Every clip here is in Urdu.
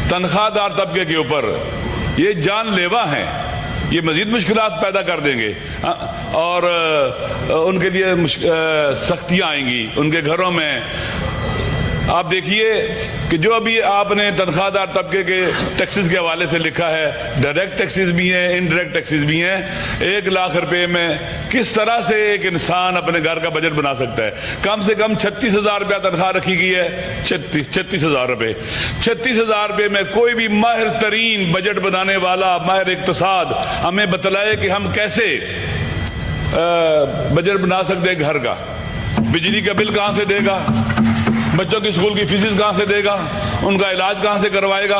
تنخواہ دار طبقے کے اوپر یہ جان لیوا ہیں، یہ مزید مشکلات پیدا کر دیں گے اور ان کے لیے سختیاں آئیں گی ان کے گھروں میں۔ آپ دیکھیے کہ جو ابھی آپ نے تنخواہ دار طبقے کے ٹیکسز کے حوالے سے لکھا ہے، ڈائریکٹ ٹیکسز بھی ہیں، انڈائریکٹ ٹیکسز بھی ہیں، 1 لاکھ روپے میں کس طرح سے ایک انسان اپنے گھر کا بجٹ بنا سکتا ہے؟ کم سے کم 36,000 روپیہ تنخواہ رکھی گئی ہے، 36,000 روپے۔ 36,000 روپے میں کوئی بھی ماہر ترین بجٹ بنانے والا، ماہر اقتصاد ہمیں بتلائے کہ ہم کیسے بجٹ بنا سکتے ہیں گھر کا۔ بجلی کا بل کہاں سے دے گا؟ بچوں کی اسکول کی فیسز کہاں سے دے گا؟ ان کا علاج کہاں سے کروائے گا؟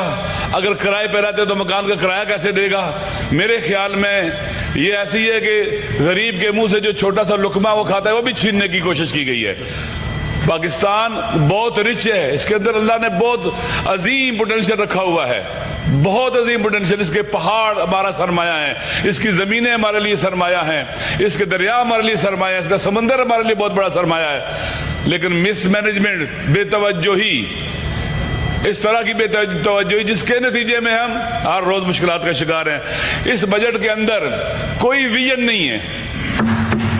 اگر کرائے پہ رہتے تو مکان کا کرایہ کیسے دے گا؟ میرے خیال میں یہ ایسی ہے کہ غریب کے منہ سے جو چھوٹا سا لقمہ وہ کھاتا ہے وہ بھی چھیننے کی کوشش کی گئی ہے۔ پاکستان بہت رچ ہے، اس کے اندر اللہ نے بہت عظیم پوٹینشیل رکھا ہوا ہے، بہت عظیم پوٹینشیل۔ اس کے پہاڑ ہمارا سرمایہ ہیں، اس کی زمینیں ہمارے لیے سرمایہ ہیں، اس کے دریا ہمارے لیے سرمایہ ہے، اس کا سمندر ہمارے لیے بہت بڑا سرمایہ ہے۔ لیکن مس مینجمنٹ، بے توجہی، اس طرح کی بے توجہی جس کے نتیجے میں ہم ہر روز مشکلات کا شکار ہیں۔ اس بجٹ کے اندر کوئی ویژن نہیں ہے،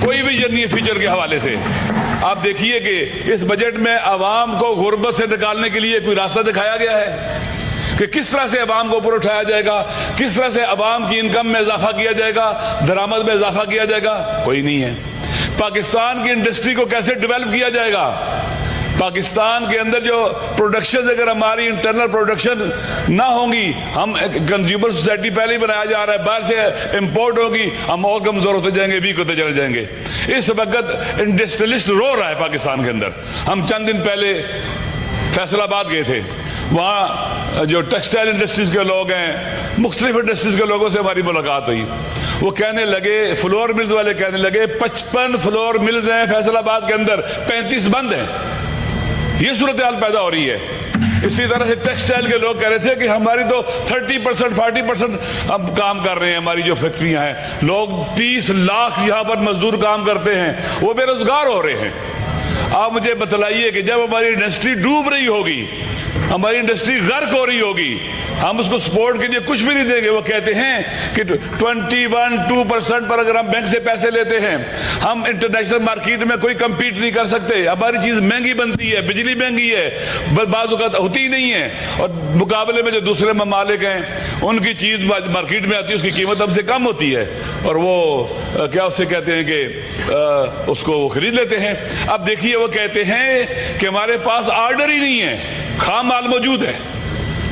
کوئی ویژن نہیں ہے فیوچر کے حوالے سے۔ آپ دیکھیے کہ اس بجٹ میں عوام کو غربت سے نکالنے کے لیے کوئی راستہ دکھایا گیا ہے کہ کس طرح سے عوام کو اوپر اٹھایا جائے گا، کس طرح سے عوام کی انکم میں اضافہ کیا جائے گا، درآمد میں اضافہ کیا جائے گا، کوئی نہیں ہے۔ پاکستان کی انڈسٹری کو کیسے ڈیولپ کیا جائے گا؟ پاکستان کے اندر جو پروڈکشن، اگر ہماری انٹرنل پروڈکشن نہ ہوں گی، ہم کنزیومر سوسائٹی پہلے ہی بنایا جا رہا ہے، باہر سے امپورٹ ہوگی، ہم اور کمزور ہوتے جائیں گے، ویک ہوتے چلے جائیں گے۔ اس وقت انڈسٹریلسٹ رو رہا ہے پاکستان کے اندر۔ ہم چند دن پہلے فیصل آباد گئے تھے، وہاں جو ٹیکسٹائل انڈسٹریز کے لوگ ہیں، مختلف انڈسٹریز کے لوگوں سے ہماری ملاقات ہوئی۔ وہ کہنے لگے، فلور ملز والے کہنے لگے 55 فلور ملز ہیں فیصل آباد کے اندر، 35 بند ہیں۔ یہ صورتحال پیدا ہو رہی ہے۔ اسی طرح سے ٹیکسٹائل کے لوگ کہہ رہے تھے کہ ہماری تو 30% 40% اب کام کر رہے ہیں، ہماری جو فیکٹریاں ہیں، لوگ 30 لاکھ یہاں پر مزدور کام کرتے ہیں، وہ بے روزگار ہو رہے ہیں۔ آپ مجھے بتلائیے کہ جب ہماری انڈسٹری ڈوب رہی ہوگی، ہماری انڈسٹری غرق ہو رہی ہوگی، ہم اس کو سپورٹ کے لیے کچھ بھی نہیں دیں گے۔ وہ کہتے ہیں کہ 21% پر اگر ہم بینک سے پیسے لیتے ہیں، ہم انٹرنیشنل مارکیٹ میں کوئی کمپیٹ نہیں کر سکتے، ہماری چیز مہنگی بنتی ہے، بجلی مہنگی ہے، بعض اوقات ہوتی ہی نہیں ہے، اور مقابلے میں جو دوسرے ممالک ہیں ان کی چیز مارکیٹ میں آتی ہے، اس کی قیمت ہم سے کم ہوتی ہے، اور وہ کیا اسے کہتے ہیں کہ اس کو وہ خرید لیتے ہیں۔ اب دیکھیے وہ کہتے ہیں کہ ہمارے پاس آرڈر ہی نہیں ہے، خام مال موجود ہے،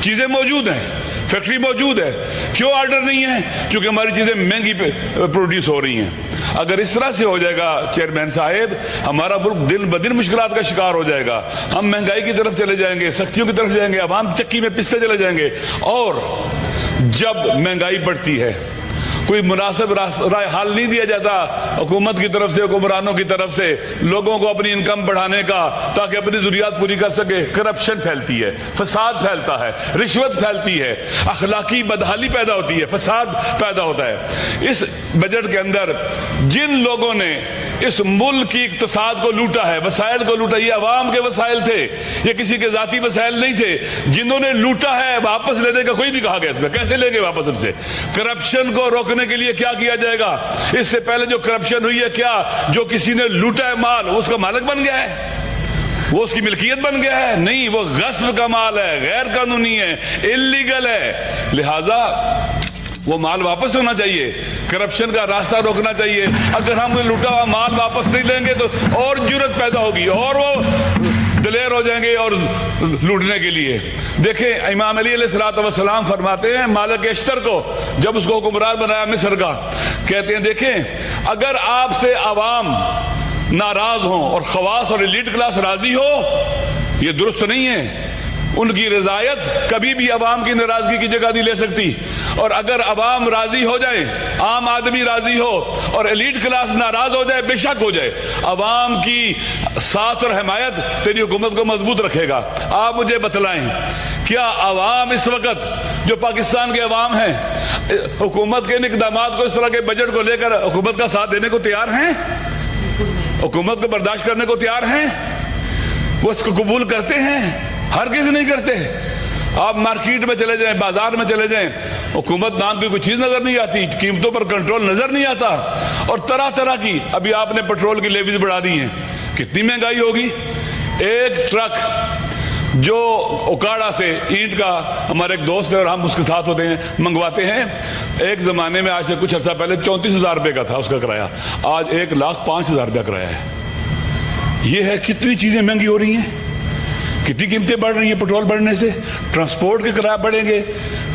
چیزیں موجود ہیں، فیکٹری موجود ہے، کیوں آرڈر نہیں ہے؟ کیونکہ ہماری چیزیں مہنگی پروڈیوس ہو رہی ہیں۔ اگر اس طرح سے ہو جائے گا چیئرمین صاحب، ہمارا ملک دن بدن مشکلات کا شکار ہو جائے گا، ہم مہنگائی کی طرف چلے جائیں گے، سختیوں کی طرف جائیں گے، عوام چکی میں پستے چلے جائیں گے۔ اور جب مہنگائی بڑھتی ہے، کوئی مناسب رائے حل نہیں دیا جاتا حکومت کی طرف سے، حکمرانوں کی طرف سے لوگوں کو اپنی انکم بڑھانے کا، تاکہ اپنی ضروریات پوری کر سکے، کرپشن پھیلتی ہے، فساد پھیلتا ہے، رشوت پھیلتی ہے، اخلاقی بدحالی پیدا ہوتی ہے، فساد پیدا ہوتا ہے۔ اس بجٹ کے اندر جن لوگوں نے اس ملک کی اقتصاد کو لوٹا ہے، وسائل کو لوٹا، یہ عوام کے وسائل تھے، یہ کسی کے ذاتی وسائل نہیں تھے، جنہوں نے لوٹا ہے واپس لینے کا کوئی نہیں کہا گیا۔ اس میں کیسے لیں گے واپس ان سے؟ کرپشن کو روکنے کے لیے کیا کیا جائے گا؟ اس سے پہلے جو کرپشن ہوئی ہے، کیا جو کسی نے لوٹا ہے مال اس کا مالک بن گیا ہے، وہ اس کی ملکیت بن گیا ہے؟ نہیں، وہ غصب کا مال ہے، غیر قانونی ہے، اللیگل ہے، لہذا وہ مال واپس ہونا چاہیے، کرپشن کا راستہ روکنا چاہیے۔ اگر ہم لوٹا ہوا مال واپس نہیں لیں گے تو اور جرت پیدا ہوگی، اور وہ دلیر ہو جائیں گے اور لوٹنے کے لیے۔ دیکھیں امام علی علیہ السلام فرماتے ہیں مالک اشتر کو، جب اس کو حکمران بنایا مصر کا، کہتے ہیں دیکھیں اگر آپ سے عوام ناراض ہوں اور خواص اور ایلیٹ کلاس راضی ہو، یہ درست نہیں ہے۔ ان کی رضایت کبھی بھی عوام کی ناراضگی کی جگہ نہیں لے سکتی، اور اگر عوام راضی ہو جائے، عام آدمی راضی ہو اور ایلیٹ کلاس ناراض ہو جائے، بے شک ہو جائے، عوام کی ساتھ اور حمایت تیری حکومت کو مضبوط رکھے گا۔ آپ مجھے بتلائیں کیا عوام اس وقت جو پاکستان کے عوام ہیں حکومت کے ان اقدامات کو، اس طرح کے بجٹ کو لے کر حکومت کا ساتھ دینے کو تیار ہیں؟ حکومت کو برداشت کرنے کو تیار ہیں؟ وہ اس کو قبول کرتے ہیں؟ ہرگز نہیں کرتے۔ آپ مارکیٹ میں چلے جائیں, بازار میں چلے جائیں, حکومت نام کی کوئی چیز نظر نہیں آتی, قیمتوں پر کنٹرول نظر نہیں آتا, اور طرح طرح کی, ابھی آپ نے پیٹرول کی لیویز بڑھا دی ہیں, کتنی مہنگائی ہوگی. ایک ٹرک جو اکاڑا سے اینٹ کا, ہمارے ایک دوست ہے اور ہم اس کے ساتھ ہوتے ہیں, منگواتے ہیں, ایک زمانے میں آج سے کچھ عرصہ پہلے 34,000 روپے کا تھا اس کا کرایہ, آج 1,05,000 روپے کرایہ ہے. یہ ہے کتنی چیزیں مہنگی ہو رہی ہیں, کتنی قیمتیں بڑھ رہی ہیں پیٹرول بڑھنے سے, ٹرانسپورٹ کے کرایہ بڑھیں گے,